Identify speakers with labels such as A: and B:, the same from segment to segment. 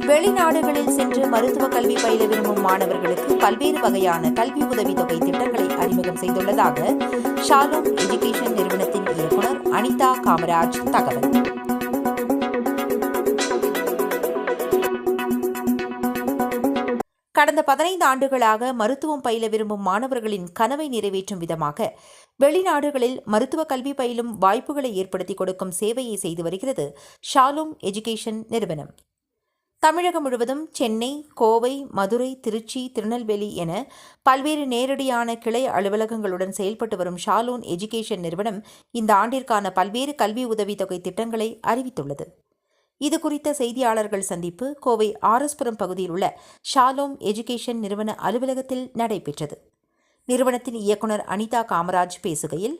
A: வெளிநாடுகளில் சென்று மருத்துவ கல்வி பயில விரும்பும் மாணவர்களுக்கு பல்வேறு வகையான கல்வி உதவித்தொகை திட்டங்களை அறிமுகம் செய்துள்ளதாக ஷாலோம் எஜுகேஷன் நிறுவனத்தின் இயக்குநர் அனிதா காமராஜ் தகவல். கடந்த 15 ஆண்டுகளாக மருத்துவம் பயில விரும்பும் மாணவர்களின் கனவை நிறைவேற்றும் விதமாக வெளிநாடுகளில் மருத்துவ கல்வி பயிலும் வாய்ப்புகளை ஏற்படுத்தி கொடுக்கும் சேவையை செய்து வருகிறது ஷாலோம் எஜுகேஷன் நிறுவனம். தமிழகம் முழுவதும் சென்னை, கோவை, மதுரை, திருச்சி, திருநெல்வேலி என பல்வேறு நேரடியான கிளை அலுவலகங்களுடன் செயல்பட்டு வரும் ஷாலோம் எஜுகேஷன் நிறுவனம் இந்த ஆண்டிற்கான பல்வேறு கல்வி உதவித்தொகை திட்டங்களை அறிவித்துள்ளது. இது குறித்த செய்தியாளர்கள் சந்திப்பு கோவை ஆர்எஸ்புரம் பகுதியில் உள்ள ஷாலோம் எஜுகேஷன் நிறுவன அலுவலகத்தில் நடைபெற்றது. நிறுவனத்தின் இயக்குநர் அனிதா காமராஜ் பேசுகையில்,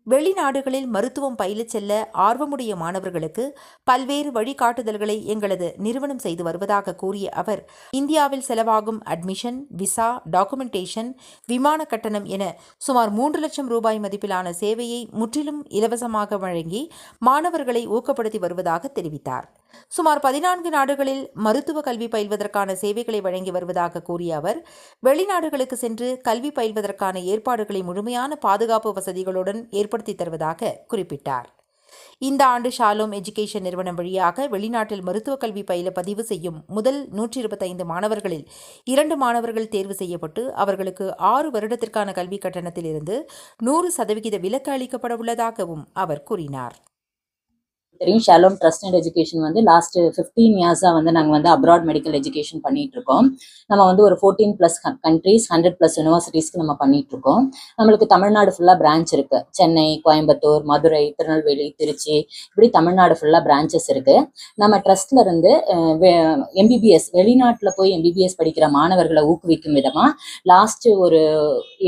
A: வெளிநாடுகளில் மருத்துவம் பயிலச் செல்ல ஆர்வமுடைய மாணவர்களுக்கு பல்வேறு வழிகாட்டுதல்களை எங்களது நிறுவனம் செய்து வருவதாக கூறிய அவர், இந்தியாவில் செலவாகும் அட்மிஷன், விசா, டாக்குமெண்டேஷன், விமான கட்டணம் என சுமார் 3 லட்சம் ரூபாய் மதிப்பிலான சேவையை முற்றிலும் இலவசமாக வழங்கி மாணவர்களை ஊக்கப்படுத்தி வருவதாக தெரிவித்தார். சுமார் 14 நாடுகளில் மருத்துவ கல்வி பயில்வதற்கான சேவைகளை வழங்கி வருவதாக கூறிய அவர், வெளிநாடுகளுக்கு சென்று கல்வி பயில்வதற்கான ஏற்பாடுகளை முழுமையான பாதுகாப்பு வசதிகளுடன் ஏற்படுத்தி தருவதாக குறிப்பிட்டார். இந்த ஆண்டு ஷாலோம் எஜுகேஷன் நிறுவனம் வழியாக வெளிநாட்டில் மருத்துவ கல்வி பயில பதிவு செய்யும் முதல் 125 மாணவர்களில் 2 மாணவர்கள் தேர்வு செய்யப்பட்டு அவர்களுக்கு 6 வருடத்திற்கான கல்வி கட்டணத்தில் இருந்து 100% விலக்கு அளிக்கப்பட உள்ளதாகவும் அவர் கூறினார்.
B: தெரியும், ஷாலோம் ட்ரஸ்ட் அண்ட் எஜுகேஷன் வந்து லாஸ்ட் 15 இயர்ஸாக வந்து நாங்கள் வந்து அப்ராட் மெடிக்கல் எஜுகேஷன் பண்ணிட்டு இருக்கோம். நம்ம வந்து ஒரு 14+ கண்ட்ரீஸ் 100+ யூனிவர்சிட்டிஸ்க்கு நம்ம பண்ணிட்டு இருக்கோம். நம்மளுக்கு தமிழ்நாடு ஃபுல்லாக பிரான்ச் இருக்கு. சென்னை, கோயம்புத்தூர், மதுரை, திருநெல்வேலி, திருச்சி, இப்படி தமிழ்நாடு ஃபுல்லாக பிரான்ச்சஸ் இருக்கு. நம்ம ட்ரஸ்ட்ல இருந்து எம்பிபிஎஸ் வெளிநாட்டில் போய் எம்பிபிஎஸ் படிக்கிற மாணவர்களை ஊக்குவிக்கும் விதமாக லாஸ்ட் ஒரு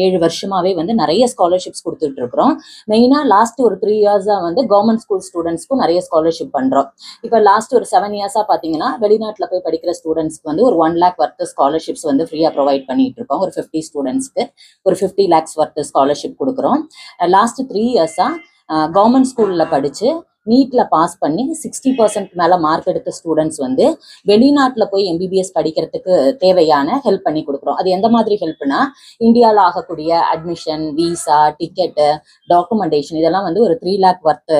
B: 7 வருஷமாவே வந்து நிறைய ஸ்காலர்ஷிப்ஸ் கொடுத்துட்டு இருக்கிறோம். மெயினாக லாஸ்ட் ஒரு 3 இயர்ஸாக வந்து கவர்மெண்ட் ஸ்கூல் ஸ்டூடெண்ட்ஸ்க்கும் நிறைய ஸ்காலர்ஷிப் பண்றோம். இப்போ லாஸ்ட் ஒரு 7 இயர்ஸா பாத்தீங்கன்னா வெளிநாட்டுல போய் படிக்கிற ஸ்டூடெண்ட்ஸ்க்கு வந்து ஒரு 1 lakh வர்த் ஸ்காலர்ஷிப்ஸ் வந்து ஃப்ரீயா ப்ரொவைட் பண்ணிட்டு இருக்கோம். ஒரு 50 ஸ்டூடெண்ட்ஸ்க்கு ஒரு 50 lakhs வர்த் ஸ்காலர்ஷிப் கொடுக்குறோம். லாஸ்ட் 3 இயர்ஸா கவர்மெண்ட் ஸ்கூல்ல படிச்சு நீட்ல பாஸ் பண்ணி 60% மேல மார்க் எடுத்த ஸ்டூடெண்ட்ஸ் வந்து வெளிநாட்டுல போய் எம்பிபிஎஸ் படிக்கிறதுக்கு தேவையான ஹெல்ப் பண்ணி கொடுக்குறோம். அது எந்த மாதிரி ஹெல்ப்னா, இந்தியாவில் ஆகக்கூடிய அட்மிஷன், விசா, டிக்கெட்டு, டாக்குமெண்டேஷன், இதெல்லாம் வந்து ஒரு 3 lakh வர்த்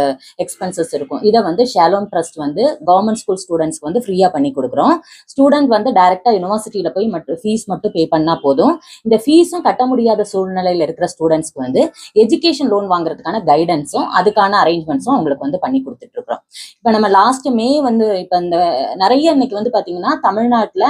B: எக்ஸ்பென்சஸ் இருக்கும். இதை வந்து ஷாலோம் ட்ரஸ்ட் வந்து கவர்மெண்ட் ஸ்கூல் ஸ்டூடெண்ட்ஸ்க்கு வந்து ஃப்ரீயா பண்ணி கொடுக்குறோம். ஸ்டூடெண்ட் வந்து டைரக்டா யூனிவர்சிட்டியில போய் மட்டும் ஃபீஸ் மட்டும் பே பண்ணா போதும். இந்த ஃபீஸும் கட்ட முடியாத சூழ்நிலையில இருக்கிற ஸ்டூடெண்ட்ஸ்க்கு வந்து எஜுகேஷன் லோன் வாங்குறதுக்கான கைடன்ஸும் அதுக்கான அரேஞ்ச்மெண்ட்ஸும் அவங்களுக்கு வந்து பண்ணி கொடுத்துட்டு இருக்கிறோம். இப்ப நம்ம லாஸ்ட் மே வந்து இப்ப இந்த நிறைய இன்னைக்கு வந்து பாத்தீங்கன்னா தமிழ்நாட்டுல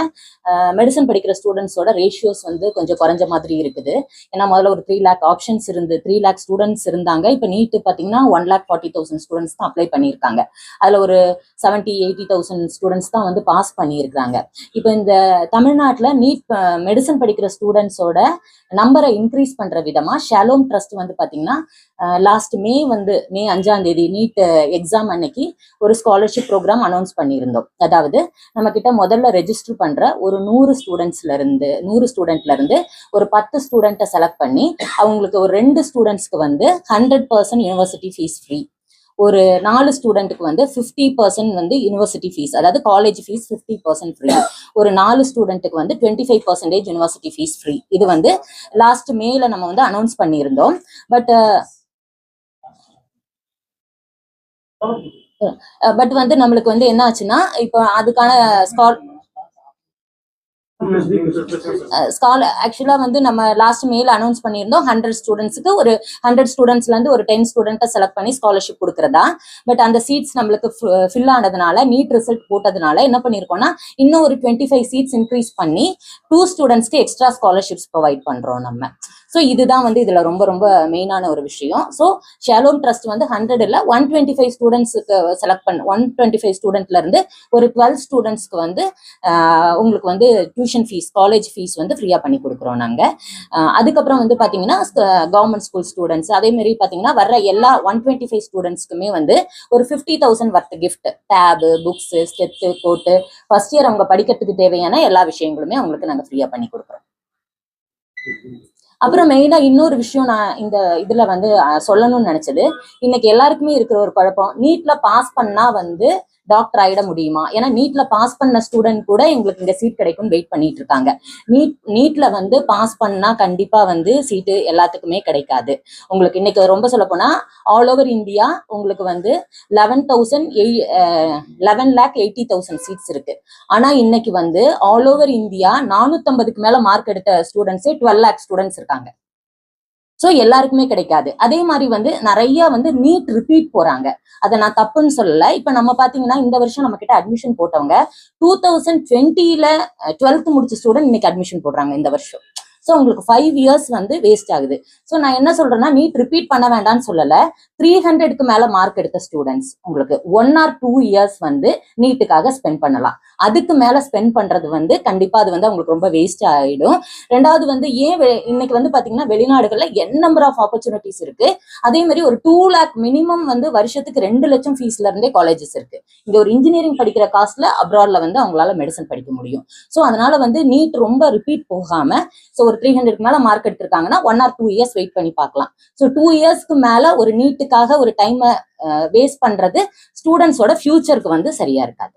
B: மெடிசன் படிக்கிற ஸ்டூடெண்ட்ஸோட ரேஷியோஸ் வந்து கொஞ்சம் குறைஞ்ச மாதிரி இருக்குது. ஏன்னா முதல்ல ஒரு 3 lakh ஆப்ஷன்ஸ் இருந்து 3 lakh ஸ்டூடெண்ட்ஸ் இருந்தாங்க. இப்ப நீட் பாத்தீங்கன்னா 1,40,000 ஸ்டூடெண்ட்ஸ் தான் அப்ளை பண்ணியிருக்காங்க. அதுல ஒரு 70,000-80,000 ஸ்டூடெண்ட்ஸ் தான் வந்து பாஸ் பண்ணியிருக்காங்க. இப்ப இந்த தமிழ்நாட்டுல நீட் மெடிசன் படிக்கிற ஸ்டூடெண்ட்ஸோட நம்பரை இன்க்ரீஸ் பண்ற விதமா ஷாலோம் ட்ரஸ்ட் வந்து பாத்தீங்கன்னா லாஸ்ட் மே 5ஆம் தேதி நீட் எக்ஸாம் அன்னைக்கு ஒரு ஸ்காலர்ஷிப் ப்ரோக்ராம் அனௌன்ஸ் பண்ணியிருந்தோம். அதாவது நம்ம கிட்ட முதல்ல ரெஜிஸ்டர் பண்ற ஒரு 100 ஸ்டூடெண்ட்ல இருந்து ஒரு 10 ஸ்டூடெண்ட்டை செலக்ட் பண்ணி அவங்களுக்கு ஒரு 2 ஸ்டூடெண்ட்ஸ்க்கு வந்து 100% யூனிவர்சிட்டி ஃபீஸ் ஃப்ரீ, ஒரு 4 ஸ்டூடெண்ட்டுக்கு வந்து 50% வந்து யூனிவர்சிட்டி ஃபீஸ், அதாவது காலேஜ் ஃபீஸ் 50% ஃப்ரீ, ஒரு 4 ஸ்டூடெண்ட்டுக்கு வந்து 25% யூனிவர்சிட்டி ஃபீஸ் ஃப்ரீ. இது வந்து லாஸ்ட் மேல நம்ம வந்து அனௌன்ஸ் பண்ணியிருந்தோம். பட் வந்து நம்மளுக்கு வந்து என்ன ஆச்சுன்னா, இப்போ அதுக்கான ஆக்சுவலா வந்து நம்ம லாஸ்ட் மேல அனௌன்ஸ் பண்ணியிருந்தோம் 100 ஸ்டூடெண்ட்ஸ்க்கு ஒரு 100 ஸ்டூடெண்ட்ஸ்ல இருந்து ஒரு 10 ஸ்டூடெண்ட்டை செலக்ட் பண்ணி ஸ்காலர்ஷிப் கொடுக்கறதா. பட் அந்த சீட்ஸ் நம்மளுக்கு ஃபில் ஆனதுனால நீட் ரிசல்ட் போட்டதுனால என்ன பண்ணிருக்கோம்னா, இன்னும் ஒரு 25 சீட்ஸ் இன்க்ரீஸ் பண்ணி 2 ஸ்டூடெண்ட்ஸ்க்கு எக்ஸ்ட்ரா ஸ்காலர்ஷிப்ஸ் ப்ரொவைட் பண்றோம் நம்ம. ஸோ இதுதான் வந்து இதுல ரொம்ப ரொம்ப மெயினான ஒரு விஷயம். ஸோ ஷாலோம் ட்ரஸ்ட் வந்து 100 இல்ல 125 ஸ்டூடெண்ட்ஸ்க்கு செலக்ட் பண்ண 125 ஸ்டூடெண்ட்ல இருந்து ஒரு 12 ஸ்டூடெண்ட்ஸ்க்கு வந்து உங்களுக்கு வந்து டியூஷன் ஃபீஸ், காலேஜ் ஃபீஸ் வந்து ஃப்ரீயா பண்ணி கொடுக்குறோம் நாங்க. அதுக்கப்புறம் வந்து பாத்தீங்கன்னா கவர்மெண்ட் ஸ்கூல் ஸ்டூடெண்ட்ஸ் அதே மாதிரி பாத்தீங்கன்னா வர்ற எல்லா 125 ஸ்டூடெண்ட்ஸ்க்குமே வந்து ஒரு 50,000 வர்த் கிஃப்ட், டேபு, புக்ஸ், ஸ்டெத்து, கோட்டு, ஃபர்ஸ்ட் இயர் அவங்க படிக்கிறதுக்கு தேவையான எல்லா விஷயங்களுமே அவங்களுக்கு நாங்க ஃப்ரீயா பண்ணி கொடுக்குறோம். அப்புறம் மெயினா இன்னொரு விஷயம் நான் இந்த இதுல வந்து சொல்லணும்னு நினைச்சது, இன்னைக்கு எல்லாருக்குமே இருக்கிற ஒரு குழப்பம், நீட்ல பாஸ் பண்ணா வந்து டாக்டர் ஆயிட முடியுமா? ஏன்னா நீட்ல பாஸ் பண்ண ஸ்டூடெண்ட் கூட எங்களுக்கு இங்க சீட் கிடைக்கும் வெயிட் பண்ணிட்டு இருக்காங்க. நீட்ல வந்து பாஸ் பண்ணா கண்டிப்பா வந்து சீட்டு எல்லாத்துக்குமே கிடைக்காது. உங்களுக்கு இன்னைக்கு ரொம்ப சொல்ல போனா ஆல் ஓவர் இந்தியா உங்களுக்கு வந்து 11,80,000 சீட்ஸ் இருக்கு. ஆனா இன்னைக்கு வந்து ஆல் ஓவர் இந்தியா 450க்கு மேல மார்க் எடுத்த ஸ்டூடெண்ட்ஸே 12 லேக் ஸ்டூடெண்ட்ஸ் இருக்காங்க. ஸோ எல்லாருக்குமே கிடைக்காது. அதே மாதிரி வந்து நிறைய வந்து நீட் ரிப்பீட் போறாங்க. அதை நான் தப்புன்னு சொல்லல. இப்ப நம்ம பாத்தீங்கன்னா இந்த வருஷம் நம்ம கிட்ட அட்மிஷன் போட்டவங்க 2020ல 12th முடிச்ச ஸ்டூடெண்ட் இன்னைக்கு அட்மிஷன் போடுறாங்க இந்த வருஷம். ஸோ உங்களுக்கு 5 இயர்ஸ் வந்து வேஸ்ட் ஆகுது. ஸோ நான் என்ன சொல்றேன்னா நீட் ரிப்பீட் பண்ண வேண்டாம்னு சொல்லல. 300க்கு மேல மார்க் எடுத்த ஸ்டூடெண்ட்ஸ் உங்களுக்கு 1 or 2 இயர்ஸ் வந்து நீட்டுக்காக ஸ்பெண்ட் பண்ணலாம். அதுக்கு மேல ஸ்பெண்ட் பண்றது வந்து கண்டிப்பா அது வந்து அவங்களுக்கு ரொம்ப வேஸ்ட் ஆயிடும். ரெண்டாவது வந்து இன்னைக்கு வந்து பாத்தீங்கன்னா வெளிநாடுகள்ல நம்பர் ஆஃப் ஆப்பர்ச்சுனிட்டிஸ் இருக்கு. அதே மாதிரி ஒரு 2 லேக் மினிமம் வந்து வருஷத்துக்கு 2 லட்சம் ஃபீஸ்ல இருந்தே காலேஜஸ் இருக்கு. இங்க ஒரு இன்ஜினியரிங் படிக்கிற காஸ்ட்ல அப்ராட்ல வந்து அவங்களால மெடிசன் படிக்க முடியும். ஸோ அதனால வந்து நீட் ரொம்ப ரிப்பீட் போகாம ஸோ ஒரு 300க்கு மேல மார்க் எடுத்திருக்காங்கன்னா 1 or 2 இயர்ஸ் வெயிட் பண்ணி பார்க்கலாம். ஸோ 2 இயர்ஸ்க்கு மேல ஒரு நீட்டுக்காக ஒரு டைமை வேஸ்ட் பண்றது ஸ்டூடெண்ட்ஸோட ஃபியூச்சருக்கு வந்து சரியா இருக்காது.